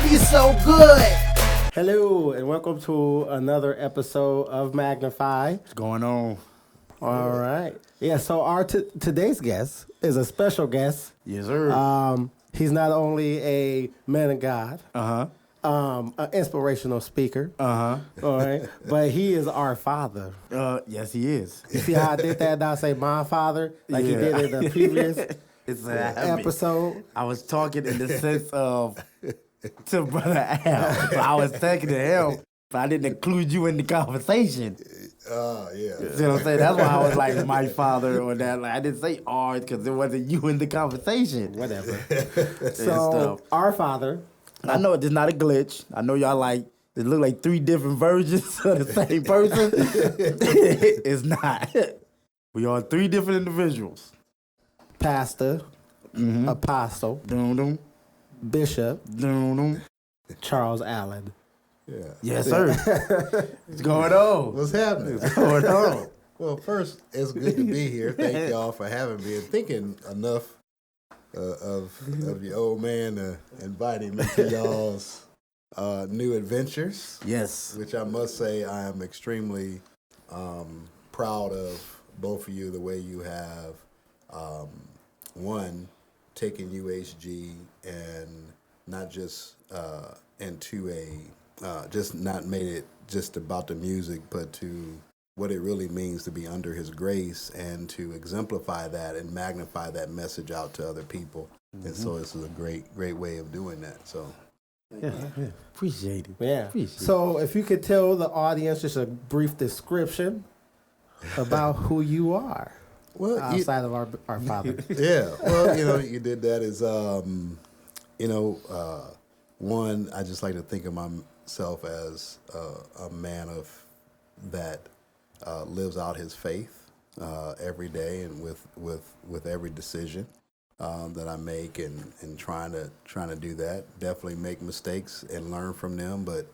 He's so good. Hello, and welcome to another episode of Magnify. What's going on? All right. Yeah, so our today's guest is a special guest. Yes, sir. He's not only a man of God, an inspirational speaker, all right, but he is our father. Yes, he is. You see how I did that? Now I say my father, like he did in the previous It's a habit. episode. I was talking in the sense of to Brother Al. I was talking to him, but I didn't include you in the conversation. Yeah. See what I'm saying? That's why I was like my father or that. Like I didn't say ours because it wasn't you in the conversation. Whatever. And So stuff. our father. I know it's not a glitch. I know y'all like it look like three different versions of the same person. It's not. We are three different individuals. Pastor, apostle, Doom, bishop, doom. Charles Allen. Yeah. Yes, sir. What's going on? What's happening? What's going on? Well, first, it's good to be here. Thank y'all for having me and thinking enough of your old man to inviting me to y'all's new adventures. Yes. Which I must say I am extremely proud of both of you, the way you have, one, taken UHG and not just into just not made it just about the music, but to what it really means to be under his grace and to exemplify that and magnify that message out to other people. And so this is a great way of doing that. So Yeah. Appreciate it. Yeah. Appreciate So if you could tell the audience just a brief description about who you are well, outside of our father. yeah. Well, you did that as one, I just like to think of myself as a man of that lives out his faith every day and with every decision that I make and trying to do that. Definitely make mistakes and learn from them, but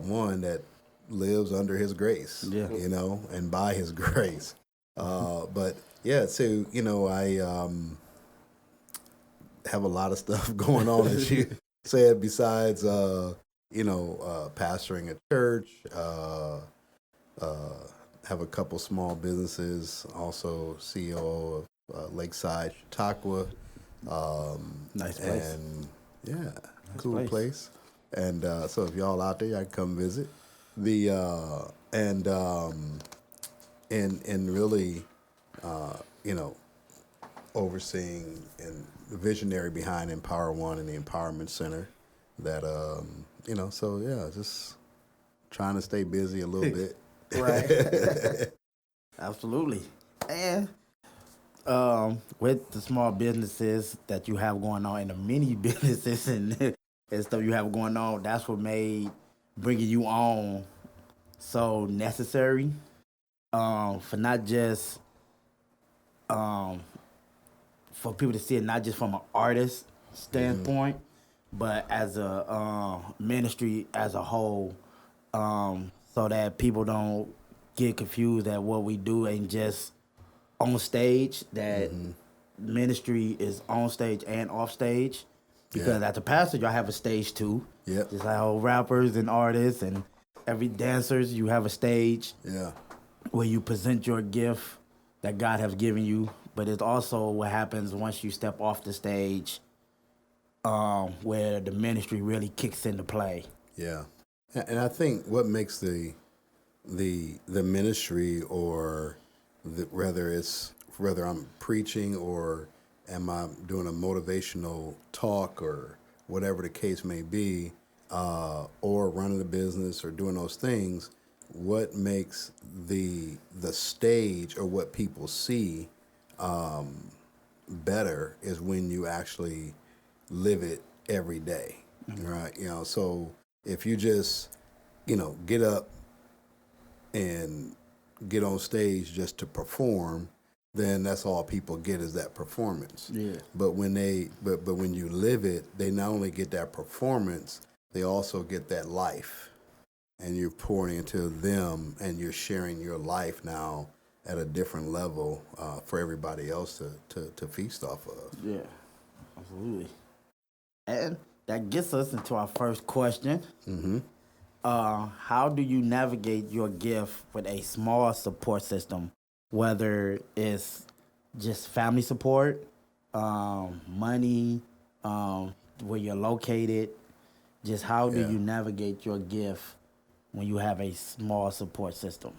one that lives under his grace, and by his grace. But yeah, so I have a lot of stuff going on, as you said, besides pastoring a church, have a couple small businesses, also CEO of Lakeside Chautauqua. Nice place. And yeah, cool place. And so if y'all out there, y'all can come visit. And really, overseeing and the visionary behind Empower One and the Empowerment Center. That so yeah, just trying to stay busy a little bit. Right. Absolutely. And with the small businesses that you have going on and the mini businesses and stuff you have going on, that's what made bringing you on so necessary. For not just for people to see it not just from an artist standpoint, but as a ministry as a whole, so that people don't get confused that what we do ain't just on stage, that ministry is on stage and off stage. Because as a pastor, y'all have a stage too. Yep. Just like all rappers and artists and every dancers, you have a stage where you present your gift that God has given you. But it's also what happens once you step off the stage, where the ministry really kicks into play. Yeah, and I think what makes the ministry, or whether I'm preaching or am I doing a motivational talk or whatever the case may be, or running a business or doing those things, what makes the stage or what people see better is when you actually live it every day, right? So if you just, get up and get on stage just to perform, then that's all people get is that performance. Yeah. But when when you live it, they not only get that performance, they also get that life, and you're pouring into them, and you're sharing your life now at a different level for everybody else to feast off of. Yeah, absolutely. And that gets us into our first question. How do you navigate your gift with a small support system, whether it's just family support, money, where you're located? Just how do you navigate your gift when you have a small support system?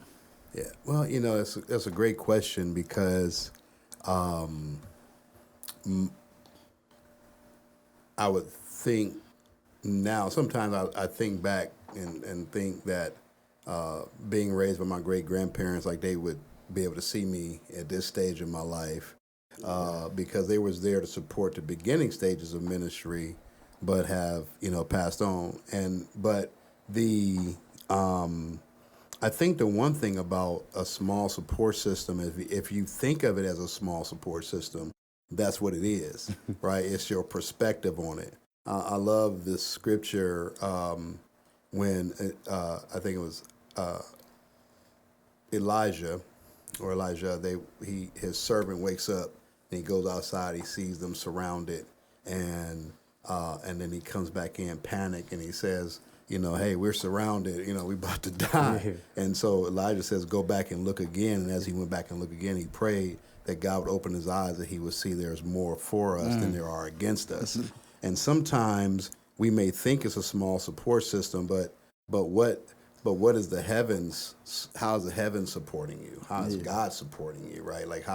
Yeah, well, that's a great question because I would think now, sometimes I think back and think that being raised by my great-grandparents, like they would be able to see me at this stage of my life because they was there to support the beginning stages of ministry, but have, passed on. But I think the one thing about a small support system is if you think of it as a small support system, that's what it is, right? It's your perspective on it. I love this scripture when I think it was Elijah, his servant wakes up and he goes outside. He sees them surrounded, and then he comes back in panic and he says, hey, we're surrounded. We're about to die. And so Elijah says, go back and look again. And as he went back and looked again, he prayed that God would open his eyes, that he would see there's more for us than there are against us. And sometimes we may think it's a small support system, but what is the heavens? How is the heavens supporting you? How is God supporting you? Right? Like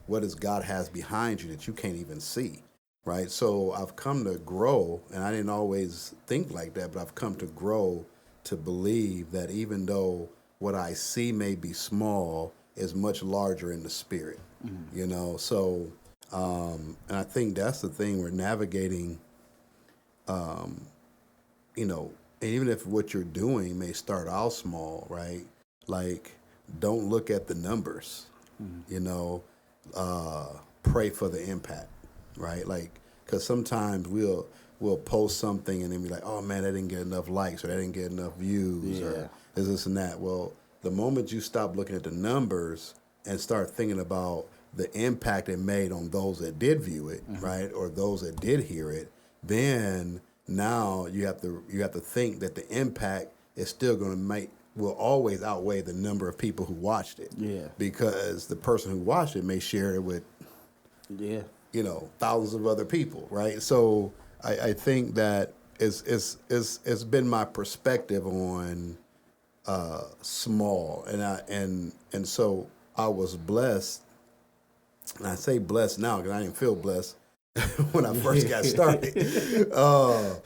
what does God has behind you that you can't even see? Right? So I've come to grow, and I didn't always think like that, but I've come to grow to believe that even though what I see may be small, is much larger in the spirit. So and I think that's the thing we're navigating. And even if what you're doing may start out small, right? Like, don't look at the numbers. Pray for the impact, right? Like, because sometimes we'll post something and then be like, oh man, that didn't get enough likes, or that didn't get enough views, or this and that. Well, the moment you stop looking at the numbers and start thinking about the impact it made on those that did view it, right, or those that did hear it, then now you have to think that the impact is still will always outweigh the number of people who watched it. Yeah. Because the person who watched it may share it with thousands of other people, right? So I think that it's been my perspective on small, and so I was blessed, and I say blessed now because I didn't feel blessed when I first got started. But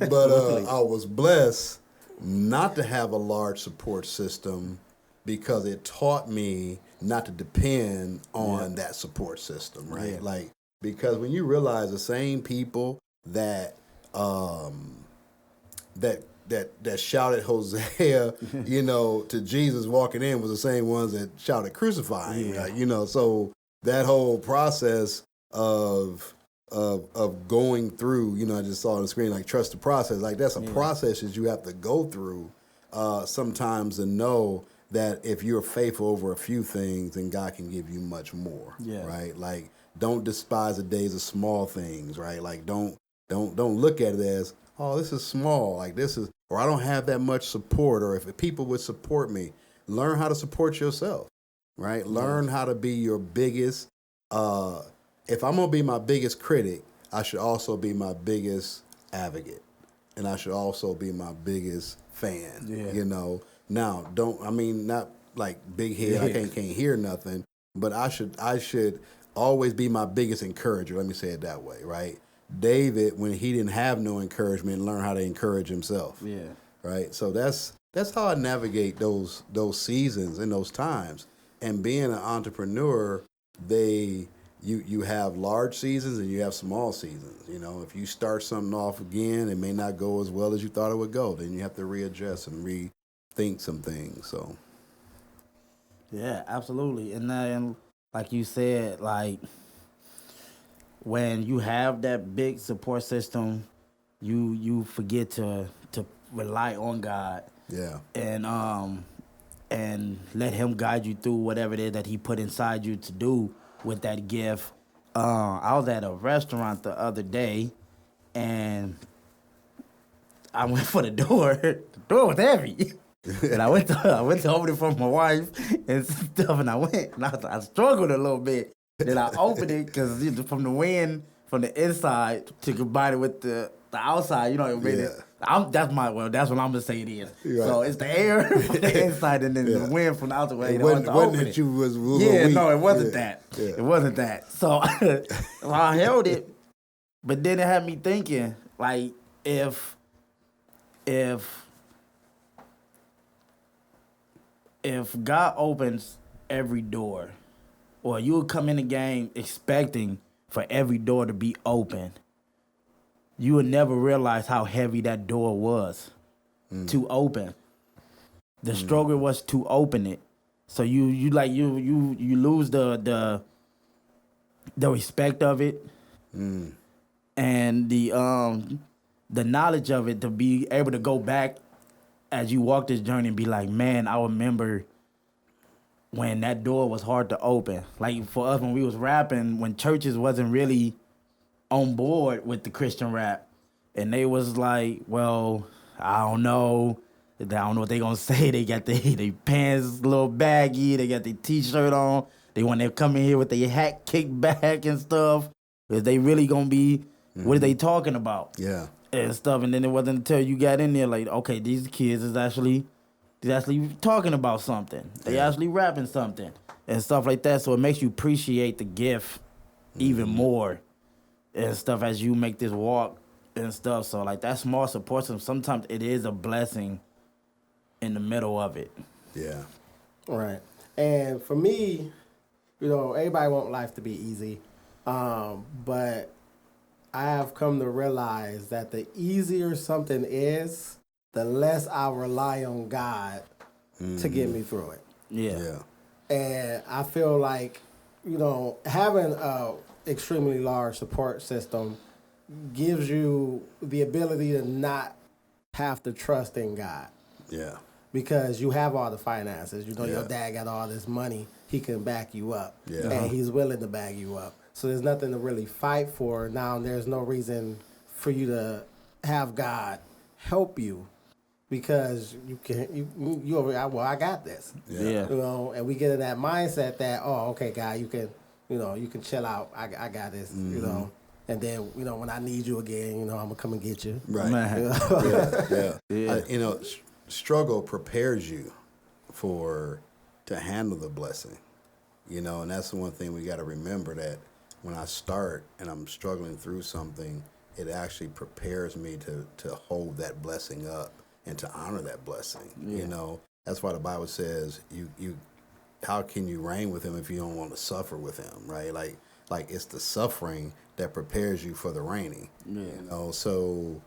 I was blessed not to have a large support system because it taught me not to depend on that support system, right? Yeah. Like, because when you realize the same people that that shouted Hosea, to Jesus walking in was the same ones that shouted crucify him, right? So that whole process of going through, I just saw on the screen, like, trust the process. Like, that's a process that you have to go through sometimes to know that if you're faithful over a few things, then God can give you much more, right? Like, don't despise the days of small things, right? Like, don't look at it as, oh, this is small, like this is, or I don't have that much support, or if people would support me. Learn how to support yourself, right? Learn how to be your biggest, if I'm going to be my biggest critic, I should also be my biggest advocate. And I should also be my biggest fan, Now, not like big head, I can't hear nothing, but I should always be my biggest encourager. Let me say it that way, right? David, when he didn't have no encouragement, learned how to encourage himself. Yeah. Right? So that's how I navigate those seasons and those times. And being an entrepreneur, you have large seasons and you have small seasons. If you start something off again, it may not go as well as you thought it would go. Then you have to readjust and rethink some things. So, yeah, absolutely. And then, like you said, like, when you have that big support system, you forget to rely on God. Yeah. And let him guide you through whatever it is that he put inside you to do with that gift. I was at a restaurant the other day, and I went for the door. The door was heavy. And I went to open it for my wife and stuff, and I went, and I struggled a little bit. Then I opened it because from the wind, from the inside to combine it with the outside, you know, it made it. That's what I'm gonna say it is. Right. So it's the air from the inside and then the wind from the outside. It wasn't that you was weak. No, it wasn't that. Yeah. It wasn't that. So I held it, but then it had me thinking, like, if God opens every door, or you would come in the game expecting for every door to be open, you would never realize how heavy that door was to open. The struggle was to open it. So you lose the respect of it and the knowledge of it, to be able to go back as you walk this journey and be like, man, I remember when that door was hard to open. Like for us when we was rapping, when churches wasn't really on board with the Christian rap, and they was like, well, I don't know what they gonna say. They got their pants a little baggy, they got their t-shirt on, they want to come in here with their hat kicked back and stuff. Is they really gonna be, what are they talking about? Yeah. And stuff. And then it wasn't until you got in there like, okay, these kids is actually talking about something. They actually rapping something and stuff like that. So it makes you appreciate the gift even more and stuff as you make this walk and stuff. So like that small support system, sometimes it is a blessing in the middle of it. Yeah. Right. And for me, you know, everybody want life to be easy. But I have come to realize that the easier something is, the less I rely on God to get me through it. Yeah. And I feel like, you know, having a extremely large support system gives you the ability to not have to trust in God. Yeah. Because you have all the finances. You know, your dad got all this money. He can back you up. Yeah. And he's willing to back you up. So there's nothing to really fight for. Now there's no reason for you to have God help you, because you can I got this. Yeah. You know, and we get in that mindset that, oh, okay, God, you can chill out. I got this, you know. And then, you know, when I need you again, you know, I'm gonna come and get you. Right. You know? Yeah. Struggle prepares you to handle the blessing, you know, and that's the one thing we got to remember, that when I start and I'm struggling through something, it actually prepares me to hold that blessing up and to honor that blessing. Yeah. You know, that's why the Bible says you how can you reign with him if you don't want to suffer with him, right? Like it's the suffering that prepares you for the reigning. Yeah. You know, so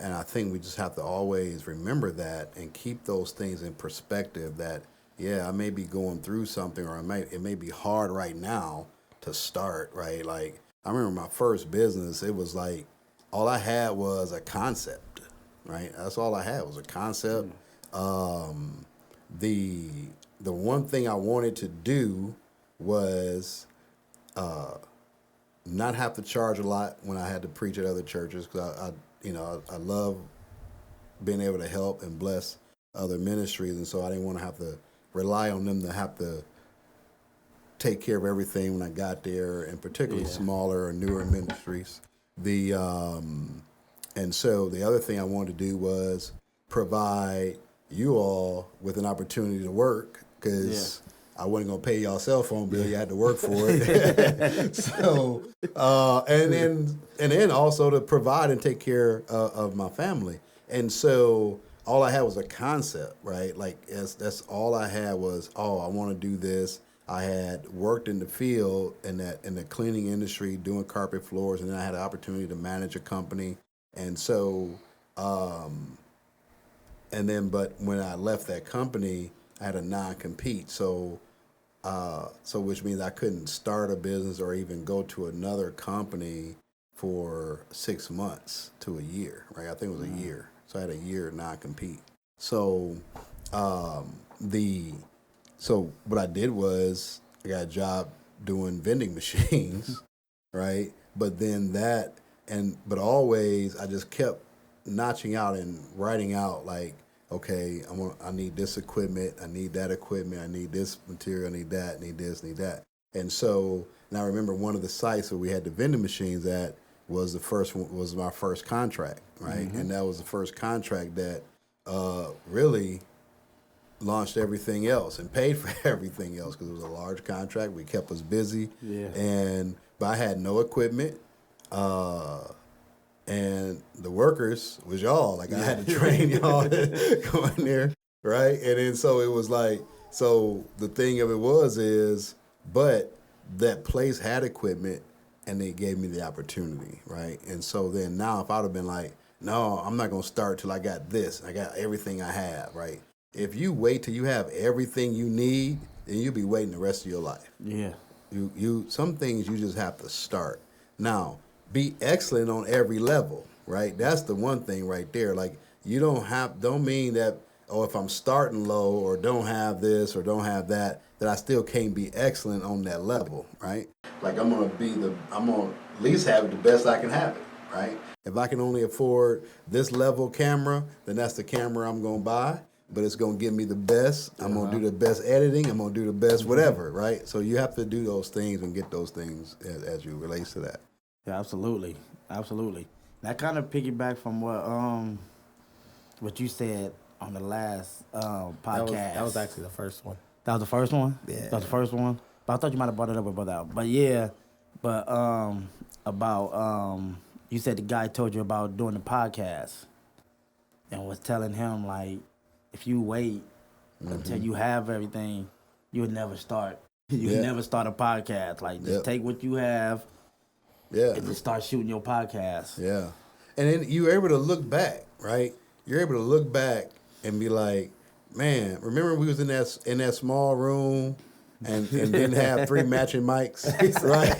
and I think we just have to always remember that and keep those things in perspective, that I may be going through something, or it may be hard right now to start, right? Like I remember my first business, it was like all I had was a concept, right? That's all I had was a concept. The one thing I wanted to do was not have to charge a lot when I had to preach at other churches, because I love being able to help and bless other ministries, and so I didn't want to have to rely on them to have to take care of everything when I got there, and particularly smaller or newer ministries. And so the other thing I wanted to do was provide you all with an opportunity to work, because I wasn't gonna pay y'all cell phone bill. You had to work for it. So, and then also to provide and take care of my family. And so all I had was a concept, right? Like that's all I had was, I want to do this. I had worked in the field in the cleaning industry doing carpet floors, and then I had an opportunity to manage a company. And so, but when I left that company, I had a non-compete. So which means I couldn't start a business or even go to another company for 6 months to a year, right? I think it was a year. So I had a year non-compete. So so what I did was I got a job doing vending machines, right? But then but always I just kept notching out and writing out like, okay, I need this equipment, I need that equipment, I need this material, I need that, need this, need that. And so, and I remember one of the sites where we had the vending machines at was was my first contract, right? And that was the first contract that really launched everything else and paid for everything else because it was a large contract. We kept us busy, but I had no equipment. And the workers was y'all. Like I had to train y'all to go in there, right? And then so it was like, so the thing of it is, but that place had equipment and they gave me the opportunity, right? And so then now if I'd have been like, no, I'm not gonna start till I got this, I got everything I have, right? If you wait till you have everything you need, then you'll be waiting the rest of your life. Yeah. You some things you just have to start. Now, be excellent on every level, right? That's the one thing right there. Like you don't mean that, oh, if I'm starting low or don't have this or don't have that I still can't be excellent on that level, right? Like I'm gonna at least have it the best I can have it, right? If I can only afford this level camera, then that's the camera I'm gonna buy, but it's gonna give me the best. I'm gonna do the best editing, I'm gonna do the best whatever, right? So you have to do those things and get those things as you relate to that. Yeah, absolutely. That kind of piggyback from what you said on the last podcast. That was actually the first one. That was the first one? Yeah. That was the first one? But I thought you might have brought it up about that. But yeah, about you said the guy told you about doing the podcast and was telling him like if you wait until you have everything, you would never start. You would never start a podcast. Like just take what you have. Yeah. And just start shooting your podcast. Yeah. And then you're able to look back, right? You're able to look back and be like, man, remember we was in that small room and didn't have 3 matching mics, right?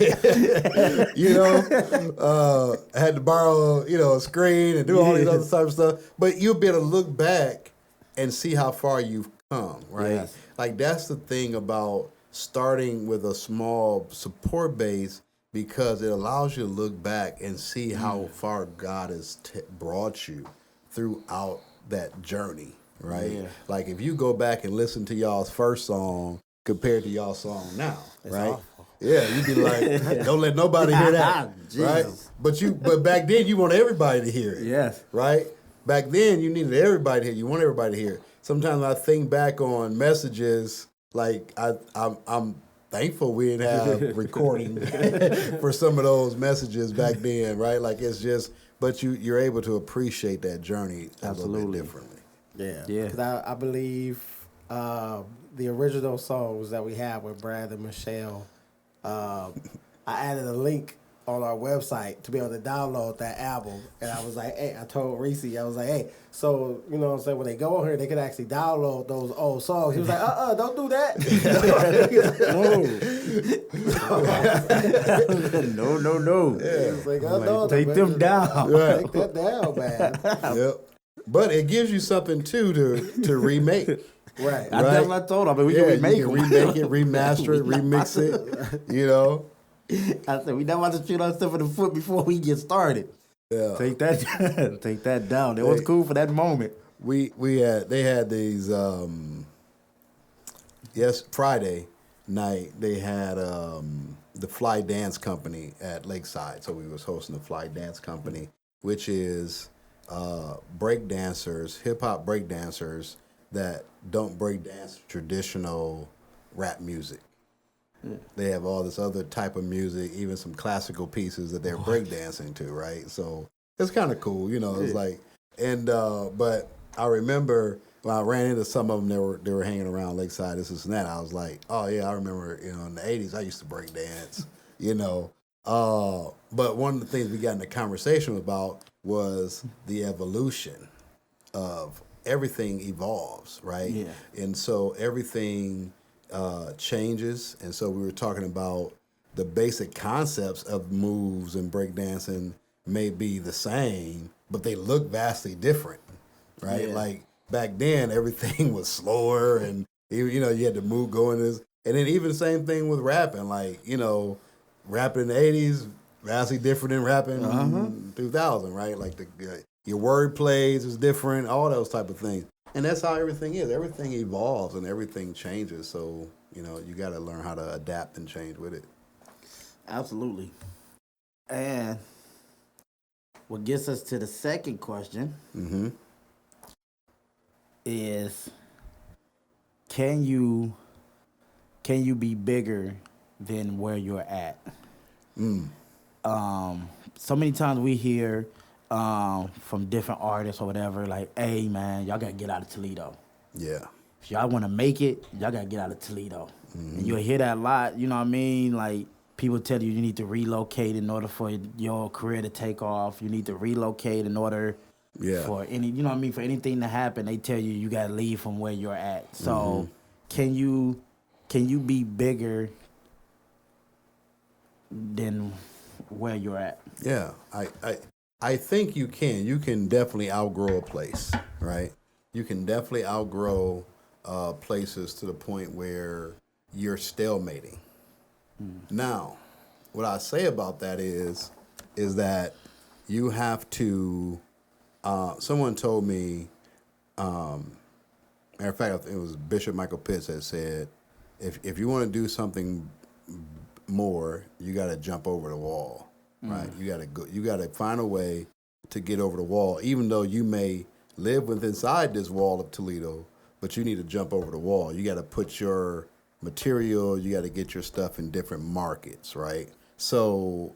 Had to borrow, a screen and do all these other type of stuff. But you'll be able to look back and see how far you've come, right? Yes. Like that's the thing about starting with a small support base, because it allows you to look back and see how far God has brought you throughout that journey, right? Yeah. Like if you go back and listen to y'all's first song compared to y'all's song now, it's right? Awful. Yeah, you'd be like, don't let nobody hear that, right? But back then you want everybody to hear it, yes, right? Back then you needed everybody to hear it. You want everybody to hear it. Sometimes I think back on messages like I'm thankful we didn't have recording for some of those messages back then, right? Like it's just, but you're able to appreciate that journey a little bit differently. Yeah. Because I believe the original songs that we have with Brad and Michelle, I added a link on our website to be able to download that album. And I was like, hey, I told Reese, I was like, hey, so, you know what I'm saying, when they go on here, they can actually download those old songs. He was like, don't do that. No. Yeah. He was like, take them down. Right. Take that down, man. Yep. But it gives you something, too, to remake. Right. That's what I told him. I mean, we can remake it. Remake it, remaster it, remix it, I said, we never want to shoot ourselves in the foot before we get started. Yeah. Take that down. That was cool for that moment. They had these Friday night they had the Fly Dance Company at Lakeside. So we was hosting the Fly Dance Company, which is break dancers, hip hop break dancers that don't break dance traditional rap music. Yeah. They have all this other type of music, even some classical pieces that they're breakdancing to, right? So it's kind of cool, It's like, and but I remember when I ran into some of them, they were hanging around Lakeside, this and that. I was like, oh yeah, I remember, in the '80s I used to break dance, But one of the things we got in the conversation about was the evolution of everything evolves, right? Yeah. And so everything changes, and so we were talking about the basic concepts of moves and breakdancing may be the same, but they look vastly different, right? Yeah. Like back then, everything was slower, and you had the move going and then even the same thing with rapping, like rapping in the '80s vastly different than rapping in 2000, right? Like Your word plays is different, all those type of things. And that's how everything is. Everything evolves and everything changes. So, you got to learn how to adapt and change with it. Absolutely. And what gets us to the second question is, can you be bigger than where you're at? So many times we hear from different artists or whatever, like, hey man, y'all gotta get out of Toledo. Yeah. If y'all wanna make it, y'all gotta get out of Toledo. And you'll hear that a lot, you know what I mean? Like, people tell you need to relocate in order for your career to take off. You need to relocate in order for for anything to happen. They tell you gotta leave from where you're at. So can you be bigger than where you're at? Yeah, I think you can. You can definitely outgrow a place, right? You can definitely outgrow places to the point where you're stalemating. Now, what I say about that is that you have to. Someone told me, matter of fact, it was Bishop Michael Pitts that said, if you want to do something more, you got to jump over the wall, right? You got to go. You got to find a way to get over the wall, even though you may live inside this wall of Toledo, but you need to jump over the wall. You got to put your material, you got to get your stuff in different markets, right? So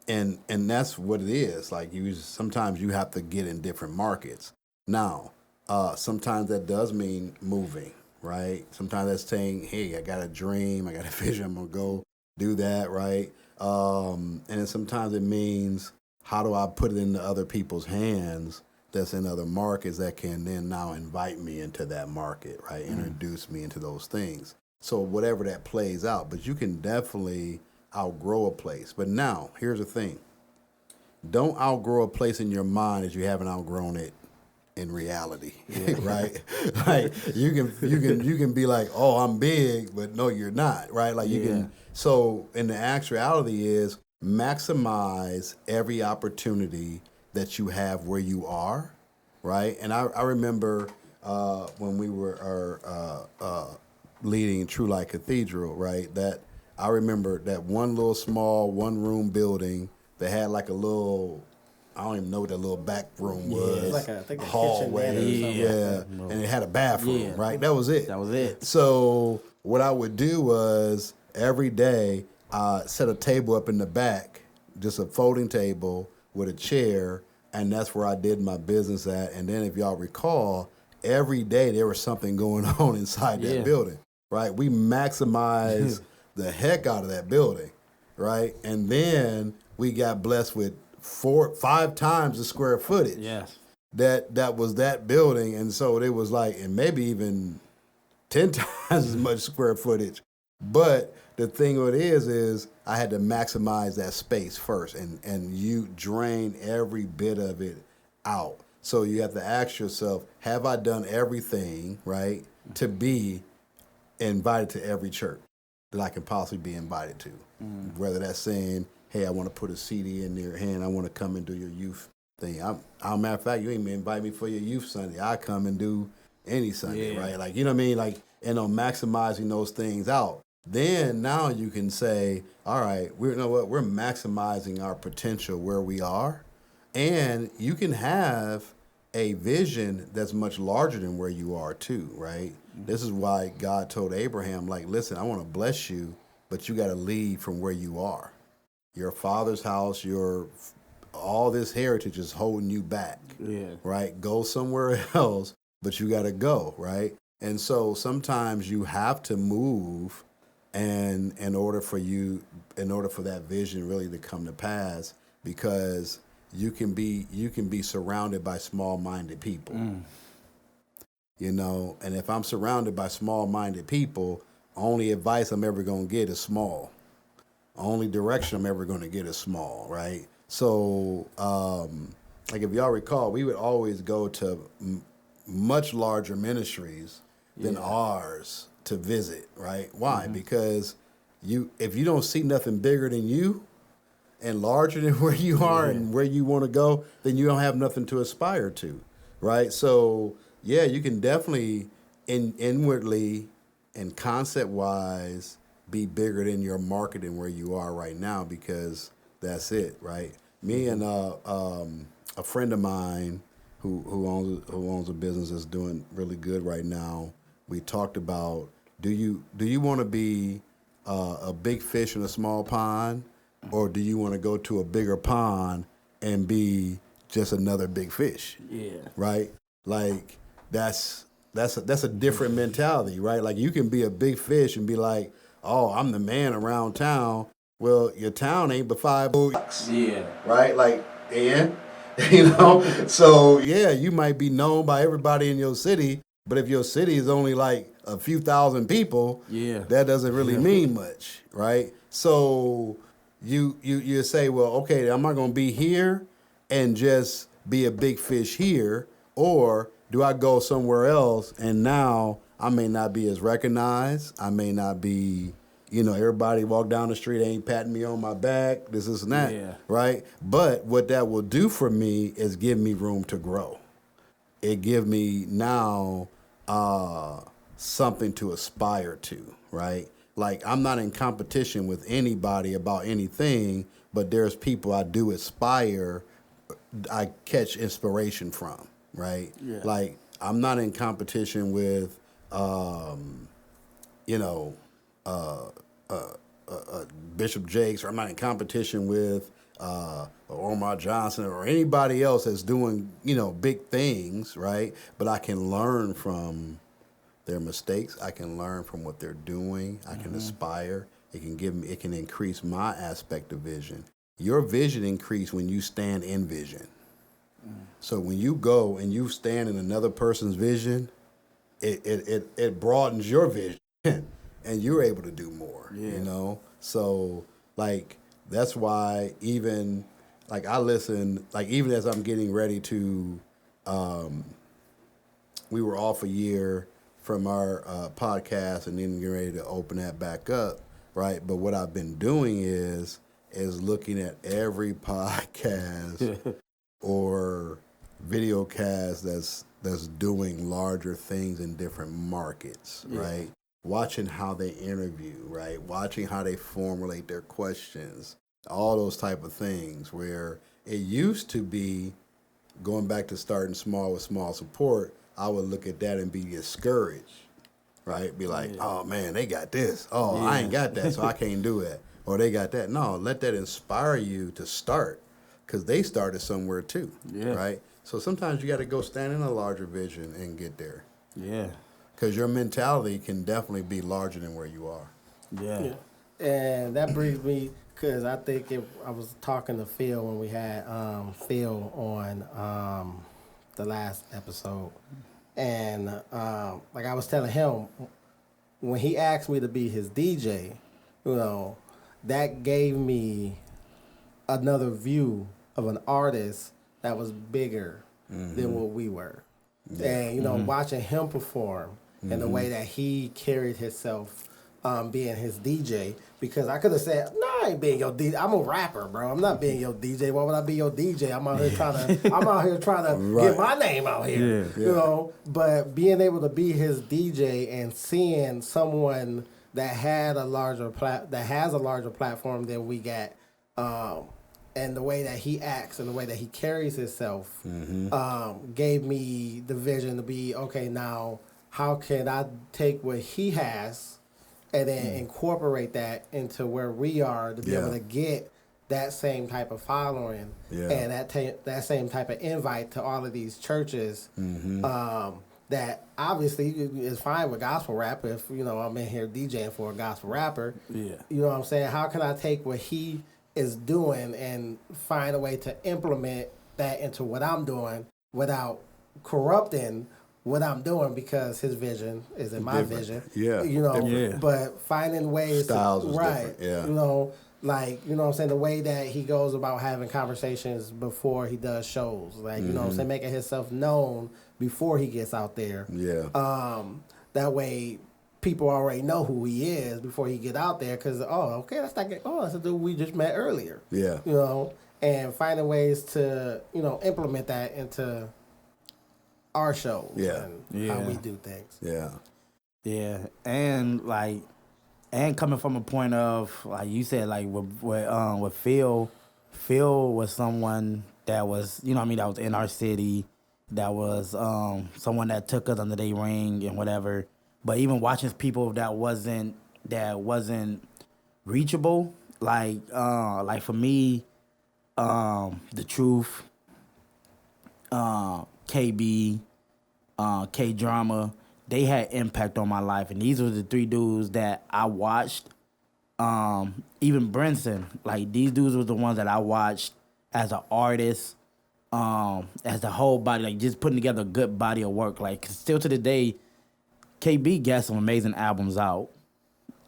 and that's what it is. Like, sometimes you have to get in different markets. Now, sometimes that does mean moving, right? Sometimes that's saying, hey, I got a dream, I got a vision, I'm gonna go do that, right? And then sometimes it means, how do I put it into other people's hands that's in other markets that can then now invite me into that market, right? Introduce me into those things. So whatever that plays out, but you can definitely outgrow a place. But now, here's the thing. Don't outgrow a place in your mind as you haven't outgrown it in reality, right? Like, you can be like, oh, I'm big, but no, you're not, right? Like, you can. So, and the actuality is, maximize every opportunity that you have where you are, right? And I remember when we were leading True Light Cathedral, right? That I remember that one little small one-room building that had like a little, I don't even know what that little back room was. It's like I think a hallway, kitchenette or something. and it had a bathroom, right? That was it. That was it. So what I would do was every day set a table up in the back, just a folding table with a chair, and that's where I did my business at. And then if y'all recall, every day there was something going on inside that building, right? We maximized the heck out of that building, right? And then we got blessed with 4-5 times the square footage. Yes. That was that building. And so it was like, and maybe even 10 times as much square footage. But the thing of it is I had to maximize that space first, and you drain every bit of it out. So you have to ask yourself, have I done everything, right, to be invited to every church that I can possibly be invited to? Whether that's saying, hey, I want to put a CD in their hand, I want to come and do your youth thing. Matter of fact, you ain't even invite me for your youth Sunday. I come and do any Sunday, right? Like, you know what I mean? Like, and on maximizing those things out. Then now you can say, all right, we're maximizing our potential where we are. And you can have a vision that's much larger than where you are too, right? This is why God told Abraham, like, listen, I want to bless you, but you got to leave from where you are. Your father's house, all this heritage is holding you back, right? Go somewhere else, but you got to go, right? And so sometimes you have to move, and in order for that vision really to come to pass, because you can be surrounded by small-minded people, you know. And if I'm surrounded by small-minded people, only advice I'm ever going to get is small. Only direction I'm ever going to get is small, right? So, like, if y'all recall, we would always go to much larger ministries than ours to visit, right? Why? Because if you don't see nothing bigger than you, and larger than where you are and where you want to go, then you don't have nothing to aspire to, right? So yeah, you can definitely inwardly and concept-wise be bigger than your market and where you are right now, because that's it, right? Me and a friend of mine who owns a business that's doing really good right now, we talked about, do you want to be a big fish in a small pond, or do you want to go to a bigger pond and be just another big fish? Yeah. Right? Like that's a different mentality, right? Like you can be a big fish and be like, oh, I'm the man around town. Well, your town ain't but $5. Yeah. Right? Like, and you know, so yeah, you might be known by everybody in your city, but if your city is only like a few thousand people, that doesn't really mean much, right? So you say, well, okay, I'm not going to be here and just be a big fish here, or do I go somewhere else and now I may not be as recognized, I may not be, everybody walk down the street ain't patting me on my back, this and that, right? But what that will do for me is give me room to grow. It give me now something to aspire to, right? Like I'm not in competition with anybody about anything, but there's people I do aspire, I catch inspiration from, right? Yeah. Like I'm not in competition with, Bishop Jakes, or I'm not in competition with Omar Johnson or anybody else that's doing, big things, right? But I can learn from their mistakes. I can learn from what they're doing. I can aspire. It can increase my aspect of vision. Your vision increase when you stand in vision. So when you go and you stand in another person's vision, it broadens your vision and you're able to do more, So like, that's why even like I listen, like even as I'm getting ready to, we were off a year from our podcast and then getting ready to open that back up, right? But what I've been doing is looking at every podcast or video cast that's doing larger things in different markets, right? Watching how they interview, right? Watching how they formulate their questions, all those type of things, where it used to be, going back to starting small with small support, I would look at that and be discouraged, right? Be like, oh man, they got this. Oh, I ain't got that, so I can't do it. Or they got that. No, let that inspire you to start, because they started somewhere too, right? So sometimes you got to go stand in a larger vision and get there. Yeah. Because your mentality can definitely be larger than where you are. Yeah. And that brings me, because I think I was talking to Phil when we had Phil on the last episode. And like I was telling him, when he asked me to be his DJ, that gave me another view of an artist that was bigger than what we were. Yeah. And, watching him perform and the way that he carried himself being his DJ, because I could have said, no, I ain't being your DJ. I'm a rapper, bro. I'm not being your DJ. Why would I be your DJ? I'm out here trying to get my name out here. Yeah. But being able to be his DJ and seeing someone that has a larger platform than we got, and the way that he acts and the way that he carries himself gave me the vision to be, okay, now how can I take what he has and then incorporate that into where we are to be able to get that same type of following and that same type of invite to all of these churches that obviously is fine with gospel rap if, I'm in here DJing for a gospel rapper. Yeah. You know what I'm saying? How can I take what he is doing and find a way to implement that into what I'm doing without corrupting what I'm doing, because his vision isn't my vision. Yeah. But finding ways styles is different. Yeah. Like, what I'm saying, the way that he goes about having conversations before he does shows, like, what I'm saying, making himself known before he gets out there. Yeah. That way people already know who he is before he get out there. Because that's that's a dude we just met earlier. Yeah. And finding ways to implement that into our shows and how we do things. Yeah. Yeah, and coming from a point of, like you said, like with Phil was someone that was, that was in our city, that was someone that took us under their wing and whatever. But even watching people that wasn't reachable, like for me, The Truth, KB, K Drama, they had impact on my life, and these were the 3 dudes that I watched. Even Brinson, like these dudes were the ones that I watched as an artist, as the whole body, like just putting together a good body of work. Like still to the day, KB got some amazing albums out.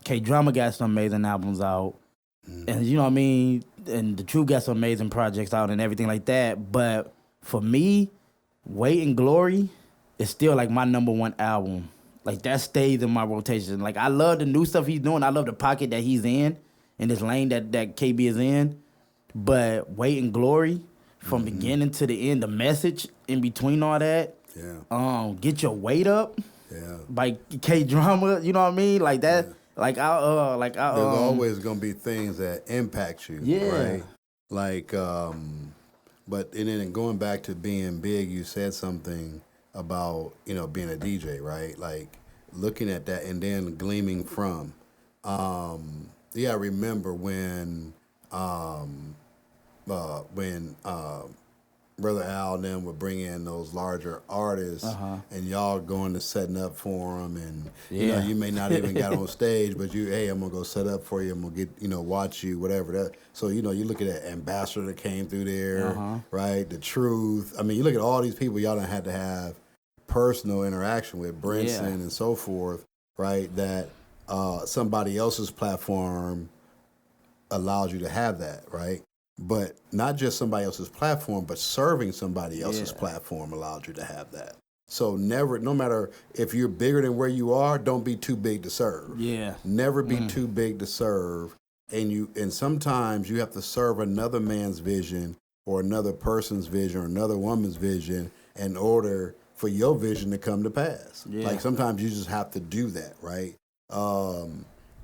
K Drama got some amazing albums out, and you know what I mean. And The Truth got some amazing projects out and everything like that. But for me, Weight and Glory is still like my number 1 album. Like that stays in my rotation. Like I love the new stuff he's doing. I love the pocket that he's in this lane that KB is in. But Weight and Glory, from beginning to the end, the message in between all that. Yeah. Get Your Weight Up. Yeah. By K Drama, you know what I mean? Like that. Yeah. There's always gonna be things that impact you. Yeah. Right. Like but and then going back to being big, you said something about, being a DJ, right? Like looking at that and then gleaming from. I remember when Brother Al and them would bring in those larger artists, and y'all going to setting up for them, and you may not even got on stage, but I'm gonna go set up for you, I'm gonna get watch you, whatever that. So you look at that Ambassador that came through there, right? The Truth. I mean, you look at all these people y'all done had to have personal interaction with, Brinson and so forth, right? That somebody else's platform allows you to have that, right? But not just somebody else's platform, but serving somebody else's platform allows you to have that. So no matter if you're bigger than where you are, don't be too big to serve. Yeah. Never be too big to serve. And sometimes you have to serve another man's vision or another person's vision or another woman's vision in order for your vision to come to pass. Yeah. Like sometimes you just have to do that, right?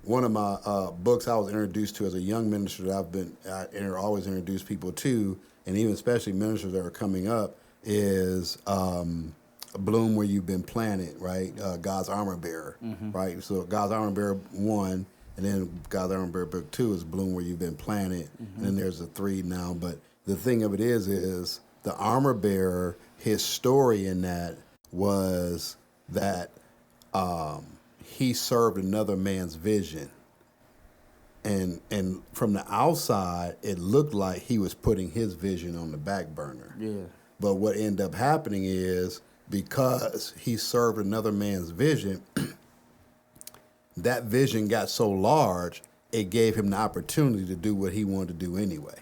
One of my books I was introduced to as a young minister that I always introduce people to, and even especially ministers that are coming up, is Bloom Where You've Been Planted, right? God's Armor Bearer, right? So God's Armor Bearer 1, and then God's Armor Bearer book 2 is Bloom Where You've Been Planted, and then there's a 3 now. But the thing of it is the armor bearer, his story in that was that he served another man's vision. And from the outside, it looked like he was putting his vision on the back burner. Yeah. But what ended up happening is because he served another man's vision, that vision got so large, it gave him the opportunity to do what he wanted to do anyway.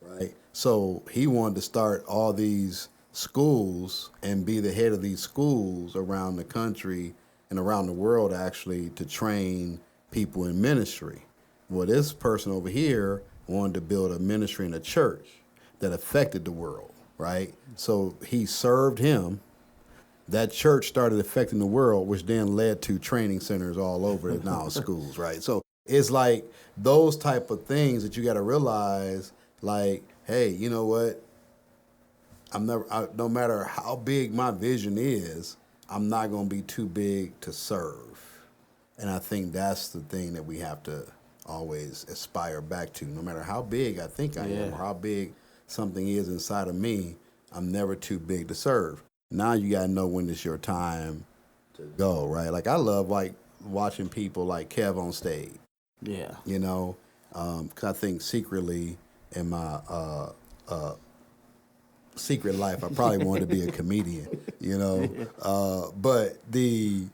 Right? So he wanted to start all these schools and be the head of these schools around the country and around the world, actually, to train people in ministry. Well, this person over here wanted to build a ministry in a church that affected the world, right? So he served him. That church started affecting the world, which then led to training centers all over the now schools, right? So it's like those type of things that you got to realize, like, hey, you know what? No matter how big my vision is, I'm not going to be too big to serve. And I think that's the thing that we have to always aspire back to. No matter how big I think I am or how big something is inside of me, I'm never too big to serve. Now you got to know when it's your time to go, right? Like I love like watching people like Kev on stage. Yeah. You know, because I think secretly in my secret life, I probably wanted to be a comedian, you know. But the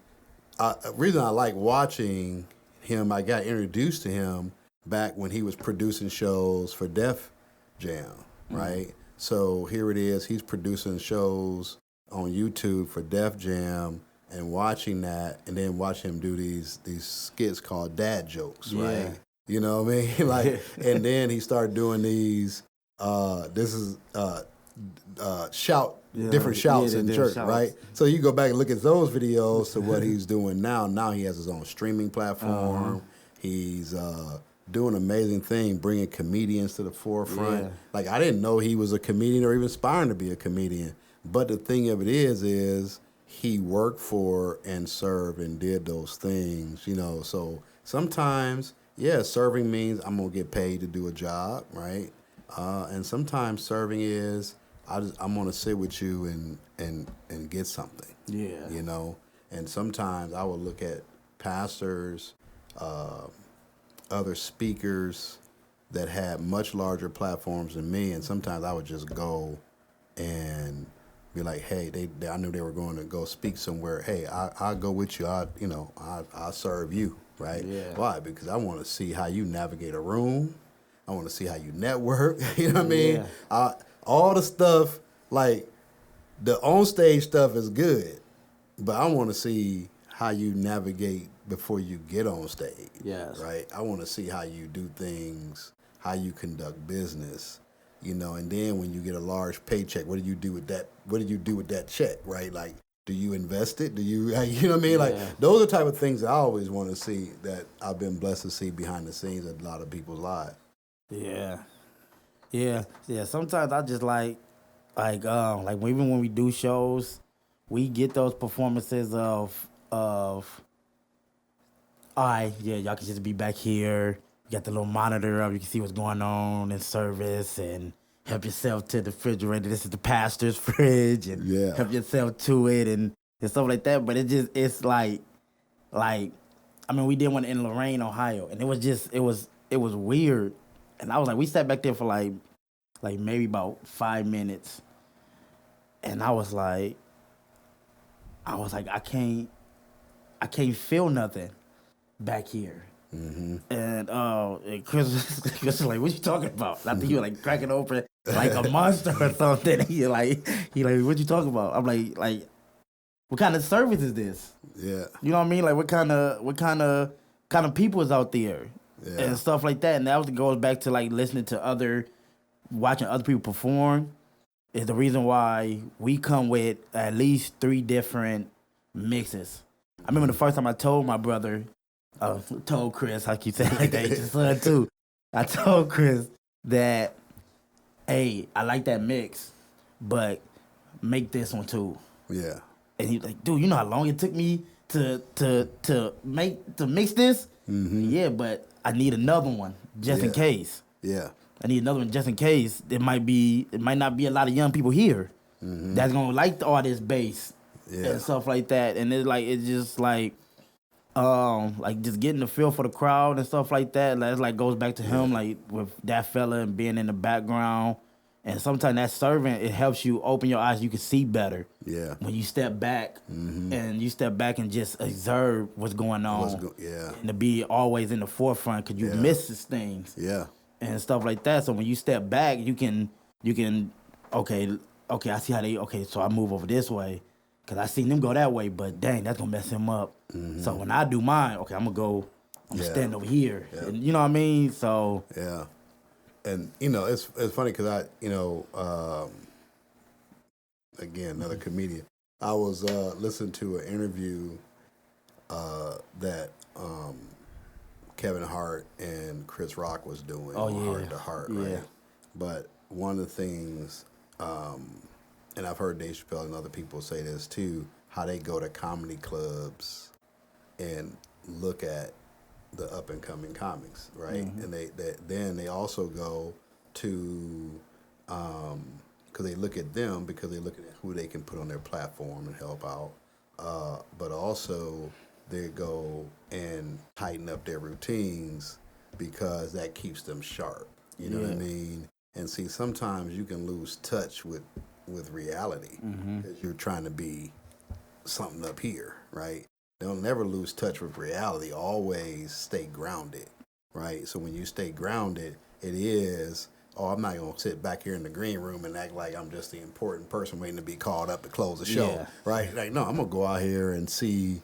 reason I like watching him, I got introduced to him back when he was producing shows for Def Jam, right? So here it is, he's producing shows on YouTube for Def Jam, and watching that, and then watch him do these skits called dad jokes, right? You know what I mean? Like, and then he started doing these. Different shouts in church, shouts. Right? So you go back and look at those videos to what he's doing now. Now he has his own streaming platform. He's doing an amazing thing, bringing comedians to the forefront. Yeah. Like, I didn't know he was a comedian or even aspiring to be a comedian. But the thing of it is he worked for and served and did those things, you know. So sometimes, serving means I'm going to get paid to do a job, right? And sometimes serving is I'm going to sit with you and get something. Yeah. You know? And sometimes I will look at pastors, other speakers that had much larger platforms than me, and sometimes I would just go and be like, hey, I knew they were going to go speak somewhere. Hey, I'll go with you. I'll serve you, right? Yeah. Why? Because I want to see how you navigate a room. I want to see how you network. You know what I mean? All the stuff, like the on-stage stuff is good, but I want to see how you navigate before you get on stage. Yes. Right? I want to see how you do things, how you conduct business, you know, and then when you get a large paycheck, what do you do with that? What do you do with that check, right? Like, do you invest it? Do you, you know what I mean? Like, those are the type of things I always want to see that I've been blessed to see behind the scenes in a lot of people's lives. Yeah. Sometimes I just like even when we do shows, we get those performances of all right, y'all can just be back here. You got the little monitor up, you can see what's going on in service and help yourself to the refrigerator. This is the pastor's fridge, and help yourself to it and stuff like that. But it's like I mean, we did one in Lorain, Ohio, and it was weird. And I was like, we sat back there for like maybe about 5 minutes, and I was like, I can't feel nothing back here. Mm-hmm. And Chris was like, what you talking about? I think you were like cracking open like a monster or something. He like, what you talking about? I'm like, what kind of service is this? Yeah. You know what I mean? Like, what kind of people is out there? Yeah. And stuff like that. And that goes back to like watching other people perform is the reason why we come with at least 3 different mixes. I remember the first time I told my brother, told Chris, I keep saying like that, his son too. I told Chris that, hey, I like that mix, but make this one too. Yeah. And he's like, dude, you know how long it took me to mix this? Mm-hmm. Yeah, but I need another one just in case. Yeah. I need another one just in case. It might not be a lot of young people here that's gonna like all this bass and stuff like that. And it's just like just getting the feel for the crowd and stuff like that. Like, it's like goes back to him, like with that fella and being in the background. And sometimes that servant, it helps you open your eyes. You can see better. Yeah. When you step back and just observe what's going on. And to be always in the forefront because you miss things. Yeah. And stuff like that. So when you step back, you can okay, I see how so I move over this way because I seen them go that way, but dang, that's gonna mess him up. Mm-hmm. So when I do mine, okay, I'm gonna stand over here. Yeah. And, you know what I mean? So yeah. And you know, it's funny because again, another comedian. I was listening to an interview that Kevin Hart and Chris Rock was doing, Heart to Heart, right? Yeah. But one of the things, and I've heard Dave Chappelle and other people say this too, how they go to comedy clubs and look at the up and coming comics, right? Mm-hmm. And they also go to because they look at them because they're looking at who they can put on their platform and help out, but also they go and tighten up their routines because that keeps them sharp. You know what I mean? And see, sometimes you can lose touch with reality because you're trying to be something up here, right? They'll never lose touch with reality. Always stay grounded, right? So when you stay grounded, it is, oh, I'm not going to sit back here in the green room and act like I'm just the important person waiting to be called up to close the show, right? Like, no, I'm going to go out here and see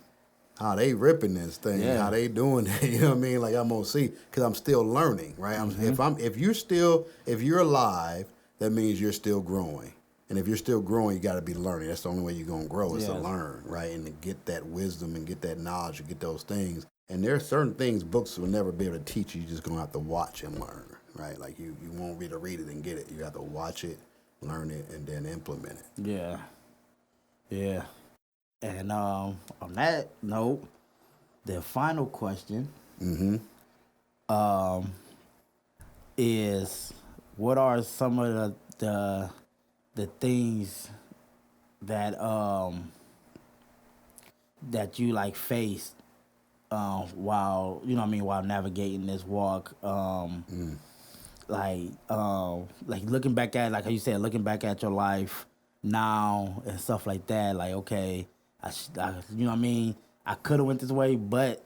how they ripping this thing, how they doing it, you know what I mean? Like, I'm going to see, because I'm still learning, right? If you're alive, that means you're still growing. And if you're still growing, you got to be learning. That's the only way you're going to grow is to learn, right? And to get that wisdom and get that knowledge and get those things. And there are certain things books will never be able to teach you. You're just going to have to watch and learn, right? Like you won't be able to read it and get it. You have to watch it, learn it, and then implement it. Yeah. Yeah. And on that note, the final question is, what are some of the things that that you like faced while while navigating this walk, like looking back at, like how you said, looking back at your life now and stuff like that, like, okay, I I could have went this way, but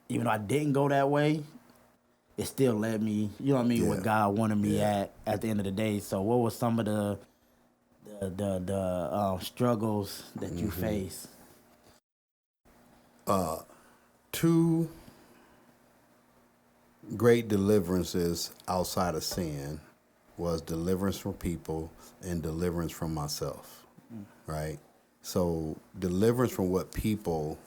even though I didn't go that way, it still led me, where God wanted me at the end of the day. So what were some of the struggles that you face? Two great deliverances outside of sin was deliverance from people and deliverance from myself, right? So deliverance from what people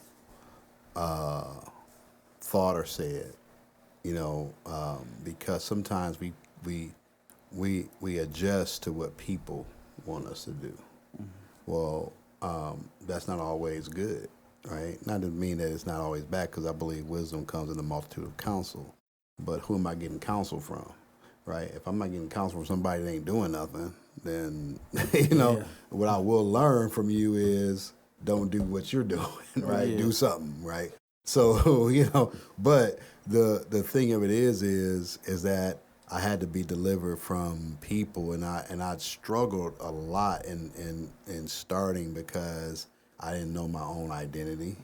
thought or said, because sometimes we adjust to what people want us to do. Well, that's not always good, right? Not to mean that it's not always bad, because I believe wisdom comes in the multitude of counsel. But who am I getting counsel from, right? If I'm not getting counsel from somebody that ain't doing nothing, then, what I will learn from you is don't do what you're doing, right? Yeah. Do something, right? So, but the thing of it is that I had to be delivered from people, and I struggled a lot in starting because I didn't know my own identity,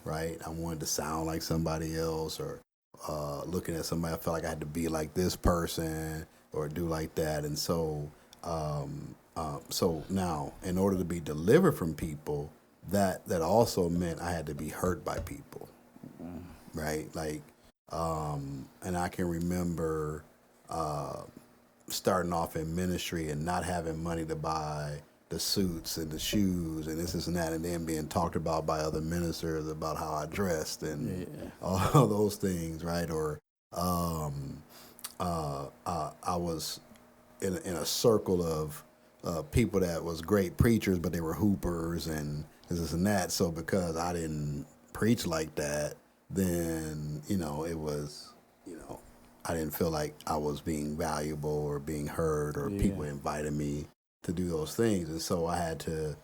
right? I wanted to sound like somebody else, or looking at somebody, I felt like I had to be like this person or do like that. And so now, in order to be delivered from people, that also meant I had to be hurt by people, right? Like, and I can remember starting off in ministry and not having money to buy the suits and the shoes and this and that, and then being talked about by other ministers about how I dressed and all those things, right? Or I was in a circle of people that was great preachers, but they were hoopers and this and that. So because I didn't preach like that, then it was I didn't feel like I was being valuable or being heard, or people invited me to do those things. And so I had to,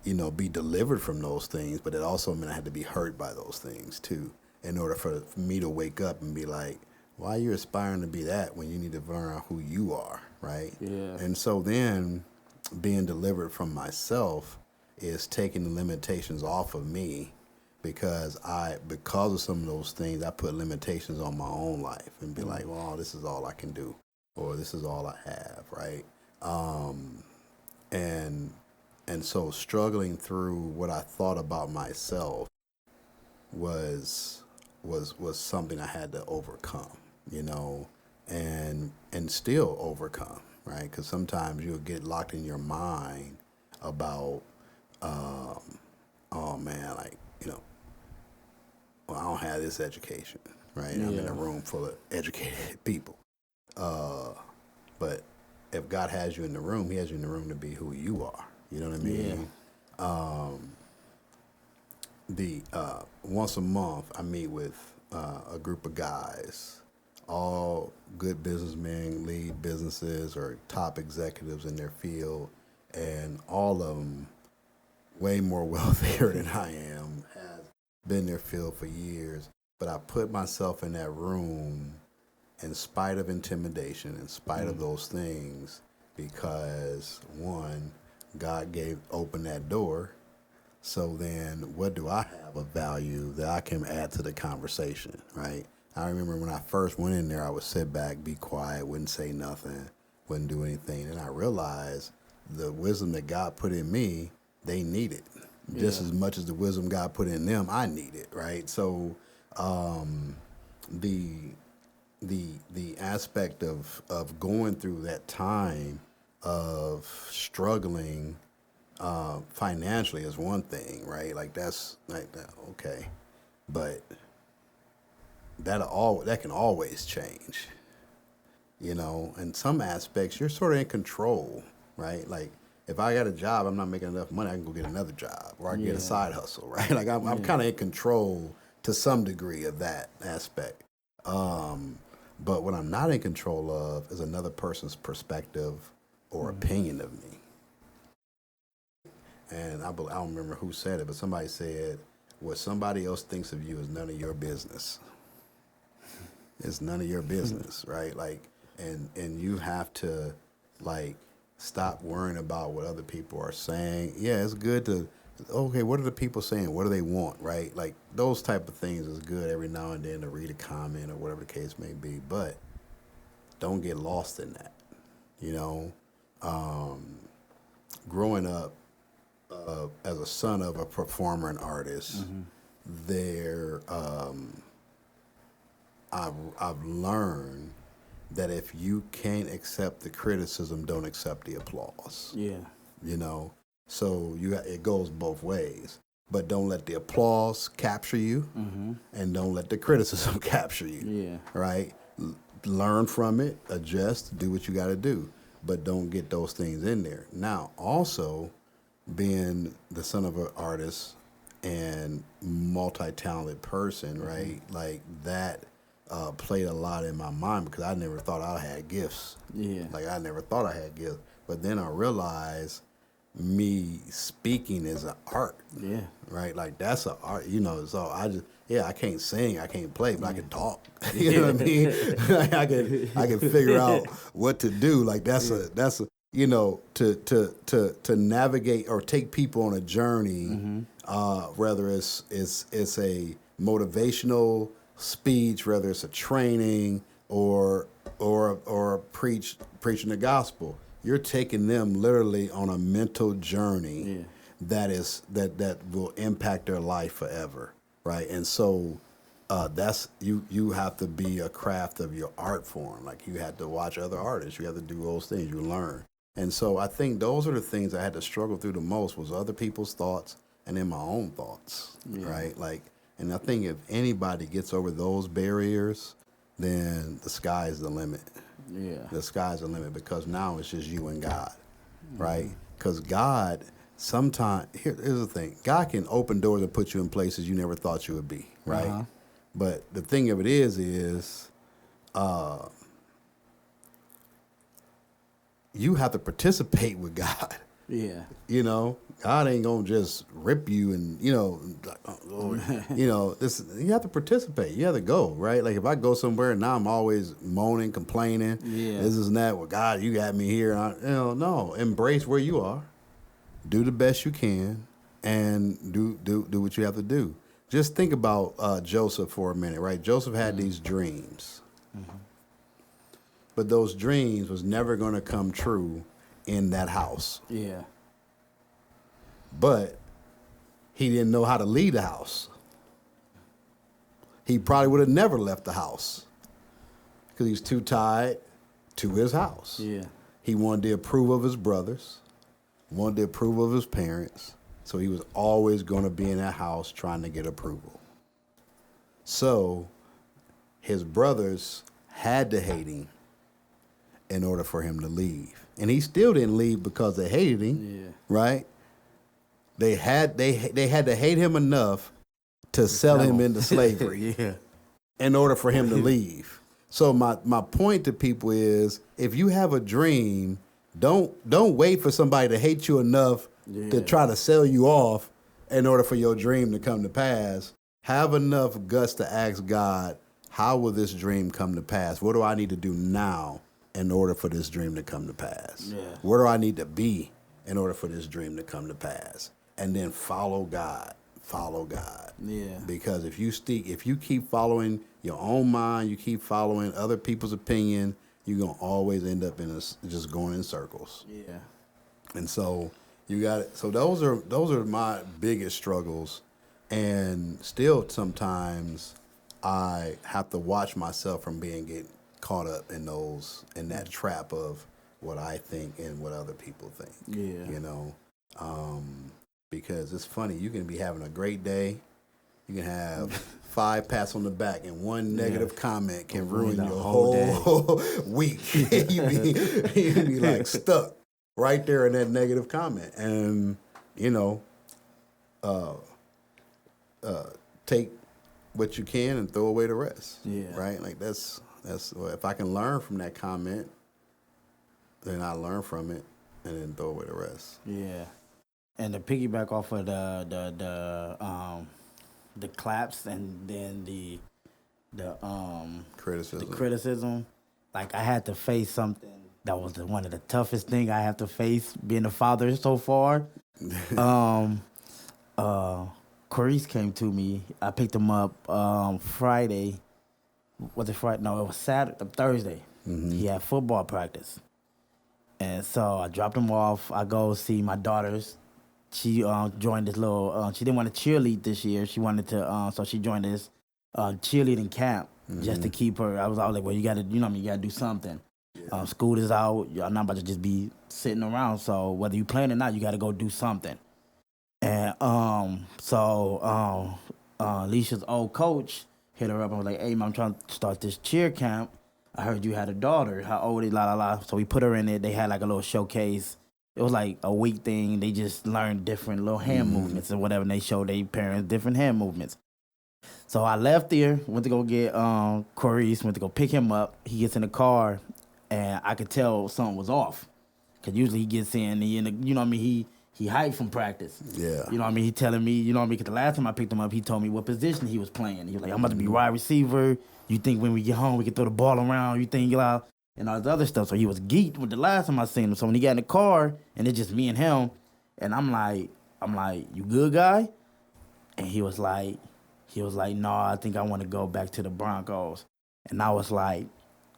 be delivered from those things, but it also meant I had to be hurt by those things too, in order for me to wake up and be like, why are you aspiring to be that when you need to learn out who you are, right? Yeah. And so then being delivered from myself is taking the limitations off of me, because of some of those things, I put limitations on my own life and be like, well, this is all I can do, or this is all I have, right? And so struggling through what I thought about myself was something I had to overcome, and still overcome, right? Because sometimes you'll get locked in your mind about, oh man, like, well, I don't have this education, right? Yeah. I'm in a room full of educated people. But if God has you in the room, he has you in the room to be who you are. You know what I mean? Yeah. Once a month, I meet with a group of guys, all good businessmen, lead businesses, or top executives in their field, and all of them way more wealthier than I am, been in their field for years. But I put myself in that room in spite of intimidation, in spite of those things, because one, God opened that door. So then what do I have of value that I can add to the conversation, right? I remember when I first went in there, I would sit back, be quiet, wouldn't say nothing. wouldn't do anything. And I realized the wisdom that God put in me, they need it just as much as the wisdom God put in them. I need it, right? So the aspect of going through that time of struggling financially is one thing, right? Like that's like that, okay, but that can always change, you know. In some aspects, you're sort of in control, right? Like if I got a job, I'm not making enough money, I can go get another job, or I can get a side hustle, right? Like I'm kind of in control to some degree of that aspect. But what I'm not in control of is another person's perspective or opinion of me. And I don't remember who said it, but somebody said, what somebody else thinks of you is none of your business. It's none of your business, right? Like, and you have to, like, stop worrying about what other people are saying. Yeah, it's good to, okay, what are the people saying? What do they want, right? Like, those type of things is good every now and then to read a comment or whatever the case may be, but don't get lost in that, you know? Growing up as a son of a performer and artist, I've learned that if you can't accept the criticism, don't accept the applause. Yeah. You know, so it goes both ways. But don't let the applause capture you, and don't let the criticism capture you. Yeah. Right? Learn from it, adjust, do what you got to do, but don't get those things in there. Now, also, being the son of an artist and multi-talented person, right? Like that played a lot in my mind because I never thought I had gifts. Yeah. Like I never thought I had gifts. But then I realized me speaking is an art. Yeah. Right? Like that's an art, you know, so I can't sing, I can't play, but I can talk. You know what I mean? Like I can figure out what to do. Like that's a you know, to navigate or take people on a journey, whether it's a motivational speech, whether it's a training or preaching the gospel. You're taking them literally on a mental journey that will impact their life forever, right? And so that's you have to be a craft of your art form. Like you have to watch other artists. You have to do those things. You learn. And so I think those are the things I had to struggle through the most was other people's thoughts and then my own thoughts, right? Like, and I think if anybody gets over those barriers, then the sky is the limit. Yeah. The sky's the limit because now it's just you and God, right? Because God, sometimes, here's the thing. God can open doors and put you in places you never thought you would be, right? But the thing of it is you have to participate with God. Yeah. You know, God ain't gonna just rip you and, you know, you know, you have to participate. You have to go, right? Like if I go somewhere and now I'm always moaning, complaining, this is that, well, God, you got me here. No, embrace where you are. Do the best you can and do what you have to do. Just think about Joseph for a minute, right? Joseph had these dreams. But those dreams was never going to come true in that house. Yeah. But he didn't know how to lead the house. He probably would have never left the house because he's too tied to his house. Yeah. He wanted the approval of his brothers, wanted the approval of his parents, so he was always going to be in that house trying to get approval. So his brothers had to hate him in order for him to leave. And he still didn't leave because they hated him, right? They had to hate him enough to sell him into slavery in order for him to leave. So my point to people is, if you have a dream, don't wait for somebody to hate you enough to try to sell you off in order for your dream to come to pass. Have enough guts to ask God, how will this dream come to pass? What do I need to do now in order for this dream to come to pass? Yeah. Where do I need to be in order for this dream to come to pass? And then follow God. Follow God. Yeah. Because if you keep following your own mind, you keep following other people's opinion, you're gonna always end up in just going in circles. Yeah. And so you got it. So those are my biggest struggles, and still sometimes I have to watch myself from getting caught up in that trap of what I think and what other people think. Yeah. You know, because it's funny. You can be having a great day. You can have 5 pats on the back, and one negative comment can ruin your whole week. you be like stuck right there in that negative comment, and take what you can and throw away the rest. Yeah. Right. Like that's if I can learn from that comment, then I learn from it and then throw away the rest. Yeah. And to piggyback off of the claps and then the criticism, like I had to face something that was one of the toughest things I have to face being a father so far. Carice came to me. I picked him up Friday. Was it Friday? No, it was Thursday. Mm-hmm. He had football practice. And so I dropped him off. I go see my daughters. She joined this little, she didn't want to cheerlead this year. She wanted to, so she joined this cheerleading camp just to keep her. I was like, well, you got to, you got to do something. Yeah. School is out. You're not about to just be sitting around. So whether you playing or not, you got to go do something. And Alicia's old coach hit her up and was like, hey, man, I'm trying to start this cheer camp. I heard you had a daughter. How old is la. So we put her in it. They had like a little showcase. It was like a week thing. They just learned different little hand movements or whatever, and they showed their parents different hand movements. So I left there, went to go get Carice, went to go pick him up. He gets in the car, and I could tell something was off. Because usually he gets in, and he hyped from practice. Yeah. He telling me, because the last time I picked him up, he told me what position he was playing. He was like, I'm about to be wide receiver. You think when we get home, we can throw the ball around? You think you'll out? And all this other stuff. So he was geeked with the last time I seen him. So when he got in the car, and it's just me and him, and I'm like, you good, guy? And he was like, no, I think I want to go back to the Broncos. And I was like,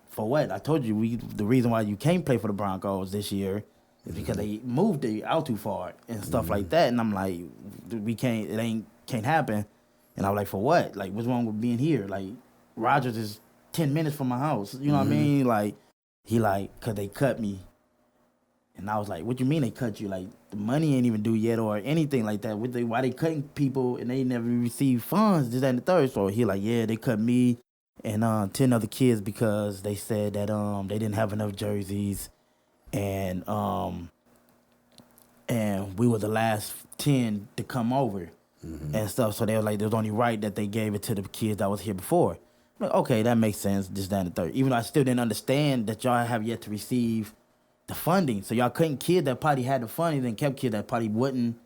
for what? I told you the reason why you can't play for the Broncos this year is because they moved it out too far and stuff like that. And I'm like, can't happen. And I was like, for what? Like, what's wrong with being here? Like, Rogers is 10 minutes from my house. You know what I mean? Like, because they cut me. And I was like, what you mean they cut you? Like, the money ain't even due yet or anything like that. Why they cutting people and they never receive funds, this, that, and the third? So he like, yeah, they cut me and 10 other kids because they said that they didn't have enough jerseys. And we were the last 10 to come over and stuff. So they were like, it was only right that they gave it to the kids that was here before. I'm like, okay, that makes sense, this, that, and the third. Even though I still didn't understand that y'all have yet to receive the funding. So y'all couldn't kid that probably had the funding and kept kid that probably wouldn't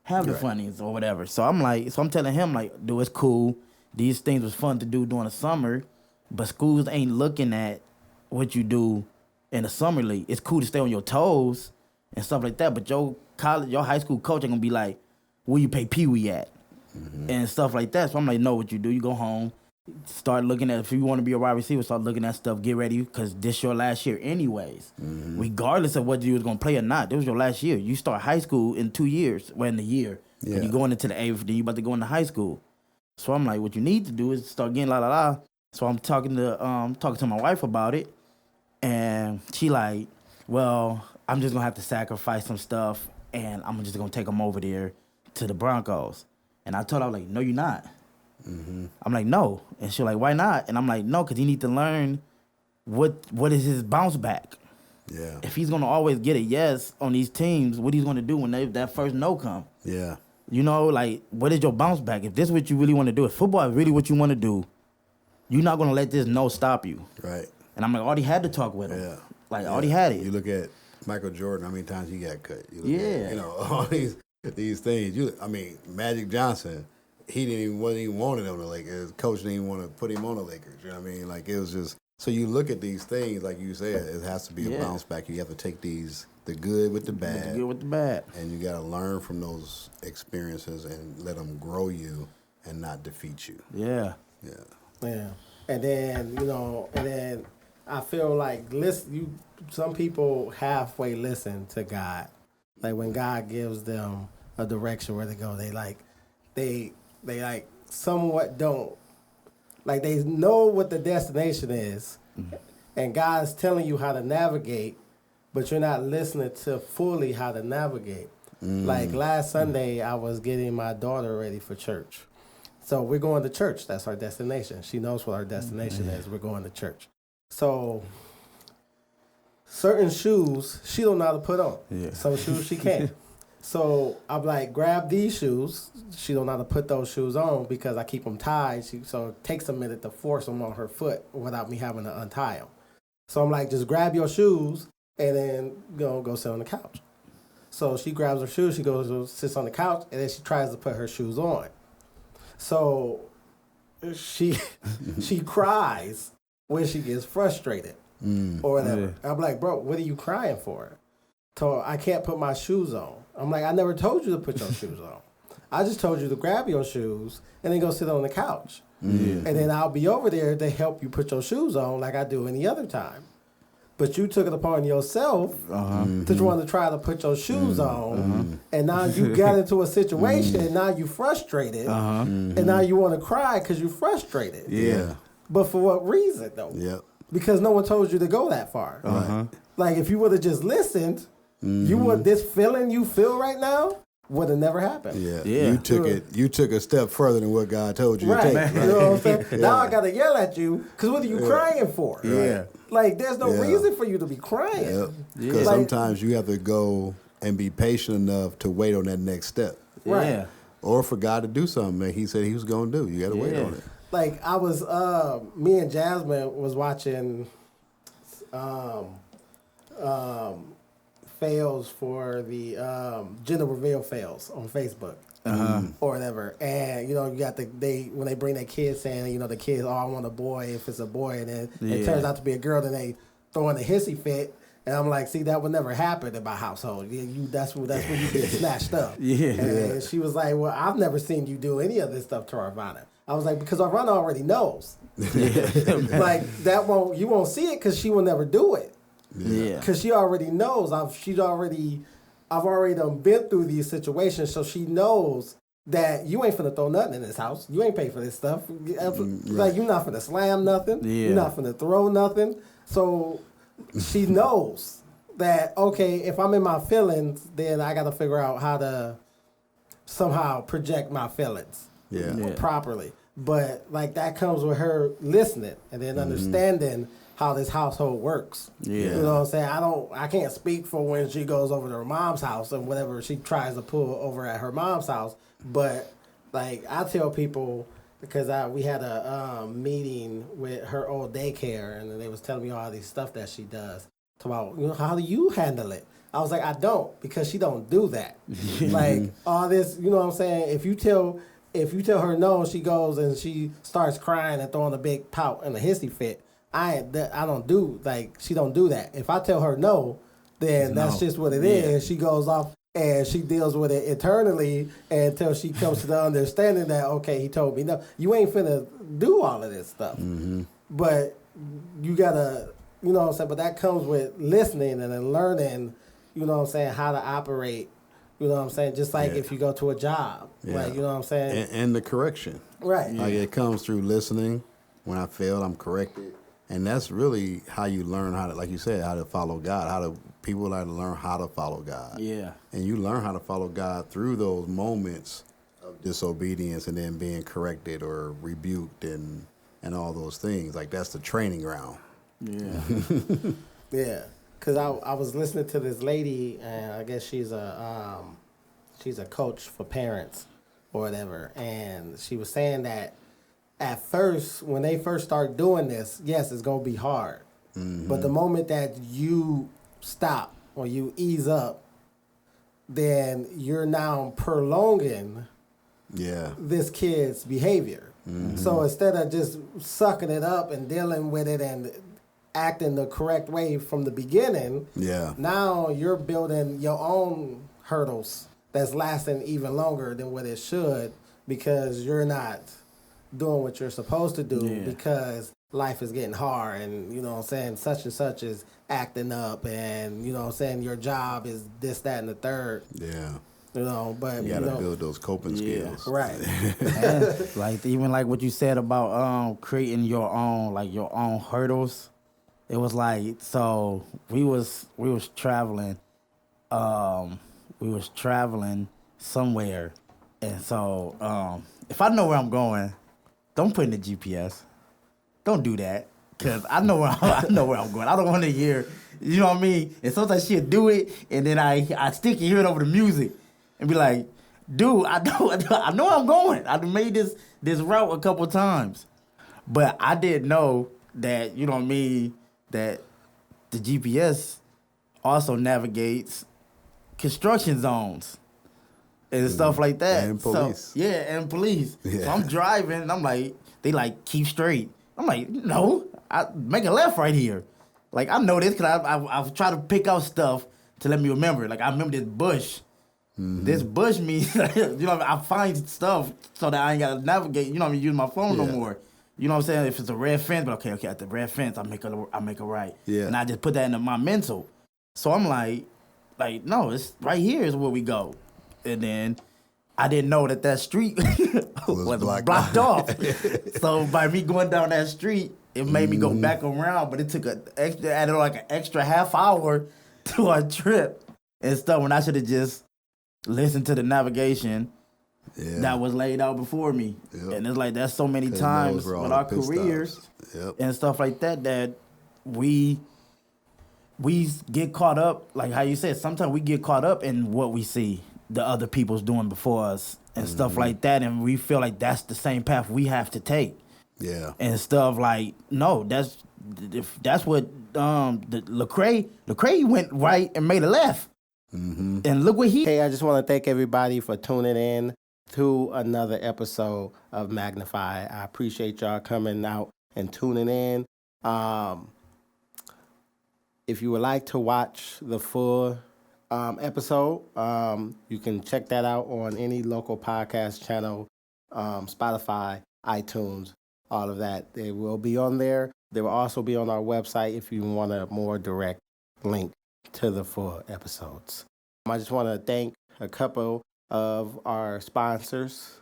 have the fundings or whatever. So I'm telling him, like, dude, it's cool. These things was fun to do during the summer, but schools ain't looking at what you do in the summer league. It's cool to stay on your toes and stuff like that, but your high school coach ain't gonna be like, where you pay Pee-wee at? And stuff like that. So I'm like, know what you do. You go home, start looking at, if you want to be a wide receiver, start looking at stuff, get ready, because this your last year anyways. Regardless of whether you was going to play or not, this was your last year. You start high school in 2 years, in the year. Yeah. And you're going into the 8th, then you about to go into high school. So I'm like, what you need to do is start getting la. So I'm talking to my wife about it, and she like, well, I'm just going to have to sacrifice some stuff, and I'm just going to take them over there to the Broncos. And I told her, I was like, no, you're not. I'm like, no. And she's like, why not? And I'm like, no, because he need to learn what is his bounce back. Yeah. If he's going to always get a yes on these teams, what he's going to do when that first no come. Yeah. Like, what is your bounce back? If this is what you really want to do, if football is really what you want to do, you're not going to let this no stop you. Right. And I'm like, I already had to talk with him. Yeah. Like, I already had it. You look at Michael Jordan, how many times he got cut. You look at, all these things. Magic Johnson, wasn't even wanted on the Lakers. His coach didn't even want to put him on the Lakers. You know what I mean? Like, it was just, so you look at these things, like you said, it has to be a bounce back. You have to take the good with the bad. And you got to learn from those experiences and let them grow you and not defeat you. Yeah. Yeah. And then, I feel like some people halfway listen to God. Like when God gives them a direction where to go, they like somewhat don't. Like they know what the destination is, and God's telling you how to navigate, but you're not listening to fully how to navigate. Like last Sunday, I was getting my daughter ready for church. So we're going to church. That's our destination. She knows what our destination is. We're going to church. So certain shoes she don't know how to put on. Yeah. Some shoes she can't. So I'm like, grab these shoes. She don't know how to put those shoes on because I keep them tied. So it takes a minute to force them on her foot without me having to untie them. So I'm like, just grab your shoes and then go sit on the couch. So she grabs her shoes. She goes, sits on the couch, and then she tries to put her shoes on. So she cries when she gets frustrated or whatever. Yeah. I'm like, bro, what are you crying for? So I can't put my shoes on. I'm like, I never told you to put your shoes on. I just told you to grab your shoes and then go sit on the couch. And then I'll be over there to help you put your shoes on like I do any other time. But you took it upon yourself to want to try to put your shoes on, and now you got into a situation, and now you're frustrated, and now you want to cry because you're frustrated. Yeah. But for what reason, though? Yeah. Because no one told you to go that far. Like, if you would have just listened, you would, this feeling you feel right now would have never happened. Yeah. You took a step further than what God told you to take. Right. You know what I'm saying? Now I got to yell at you, because what are you crying for? Yeah. Like, there's no reason for you to be crying. Because sometimes you have to go and be patient enough to wait on that next step. Right. Yeah. Or for God to do something that he said he was going to do. You got to wait on it. Like, I was, me and Jasmine was watching fails for the gender reveal fails on Facebook. Or whatever, and you got when they bring their kids saying, the kids, I want a boy if it's a boy, and then it turns out to be a girl, then they throw in a hissy fit, and I'm like, see, that would never happen in my household. That's when you get snatched up. And she was like, well, I've never seen you do any of this stuff to Arvana. I was like, because Arvana already knows. Like you won't see it because she will never do it. Because she already knows. I've already done been through these situations, so she knows that you ain't finna throw nothing in this house. You ain't pay for this stuff. Like, you're not finna slam nothing. You're not finna throw nothing. So she knows that, okay, if I'm in my feelings, then I got to figure out how to somehow project my feelings properly. But, like, that comes with her listening and then understanding how this household works. You know what I'm saying? I can't speak for when she goes over to her mom's house and whatever she tries to pull over at her mom's house. But like, I tell people, because we had a meeting with her old daycare, and they was telling me all these stuff that she does. About, how do you handle it? I was like, I don't, because she don't do that. Like, all this, you know what I'm saying? If you tell her no, she goes and she starts crying and throwing a big pout and a hissy fit. I don't do, like, she don't do that. If I tell her no, then that's just what it is. She goes off and she deals with it internally until she comes to the understanding that, okay, he told me no. You ain't finna do all of this stuff. But you gotta, you know what I'm saying? But that comes with listening and then learning, you know what I'm saying, how to operate, you know what I'm saying? Just like if you go to a job, like, you know what I'm saying? And the correction. Right. Like, it comes through listening. When I fail, I'm corrected. And that's really how you learn how to, like you said, how to follow God. People like to learn how to follow God. Yeah. And you learn how to follow God through those moments of disobedience and then being corrected or rebuked and all those things. Like, that's the training ground. Yeah. Yeah. Because I was listening to this lady, and I guess she's a coach for parents or whatever, and she was saying that at first, when they first start doing this, yes, it's going to be hard. But the moment that you stop or you ease up, then you're now prolonging this kid's behavior. So instead of just sucking it up and dealing with it and acting the correct way from the beginning, now you're building your own hurdles that's lasting even longer than what it should, because you're not doing what you're supposed to do, because life is getting hard, and you know what I'm saying, such and such is acting up, and you know what I'm saying, your job is this, that, and the third. Yeah. You know, but You gotta build those coping skills. Right. And, like even like what you said about creating your own hurdles. It was like, so we was traveling somewhere, and so if I know where I'm going, don't put in the GPS. Don't do that, cause I know where I'm going. I don't want to hear, you know what I mean. And sometimes she'll do it, and then I stick and hear it over the music, and be like, dude, I know where I'm going. I made this route a couple times, but I didn't know that, you know what I mean, that the GPS also navigates construction zones and stuff like that. And police. So, and police. Yeah. So I'm driving, and I'm like, they like, keep straight. I'm like, no, I make a left right here. Like, I know this because I've tried to pick out stuff to let me remember. Like, I remember this bush. Mm-hmm. This bush means, you know, I find stuff so that I ain't got to navigate, you know what I mean, use my phone no more. You know what I'm saying? If it's a red fence, but okay, at the red fence, I make a right. Yeah. And I just put that into my mental. So I'm like, no, it's right here is where we go. And then I didn't know that street was blocked off. So by me going down that street, it made me go back around, but it took added like an extra half hour to our trip and stuff when I should have just listened to the navigation that was laid out before me. Yep. And it's like, that's so many times with our careers and stuff like that we get caught up, like how you said, sometimes we get caught up in what we see the other people's doing before us and stuff like that, and we feel like that's the same path we have to take. Yeah. And stuff like, no, that's what the Lecrae went right and made a left. Mm-hmm. And look what Hey, I just want to thank everybody for tuning in to another episode of Magnify. I appreciate y'all coming out and tuning in. If you would like to watch the full episode, you can check that out on any local podcast channel, Spotify, iTunes, all of that. They will be on there. They will also be on our website if you want a more direct link to the full episodes. I just want to thank a couple of our sponsors,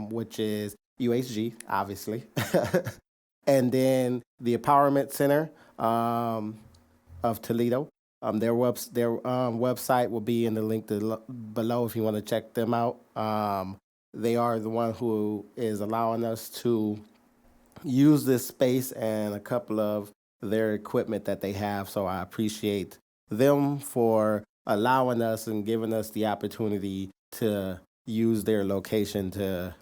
which is UHG, obviously, and then the Empowerment Center of Toledo. Their website will be in the link below if you want to check them out. They are the one who is allowing us to use this space and a couple of their equipment that they have. So I appreciate them for allowing us and giving us the opportunity to use their location to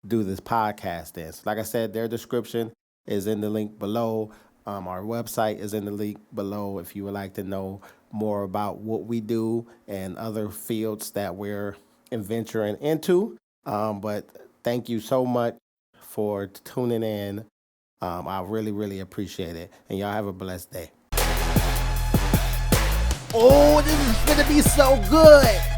do this podcast in. So like I said, their description is in the link below. Our website is in the link below if you would like to know more about what we do and other fields that we're venturing into. But thank you so much for tuning in. I really, really appreciate it. And y'all have a blessed day. Oh, this is going to be so good.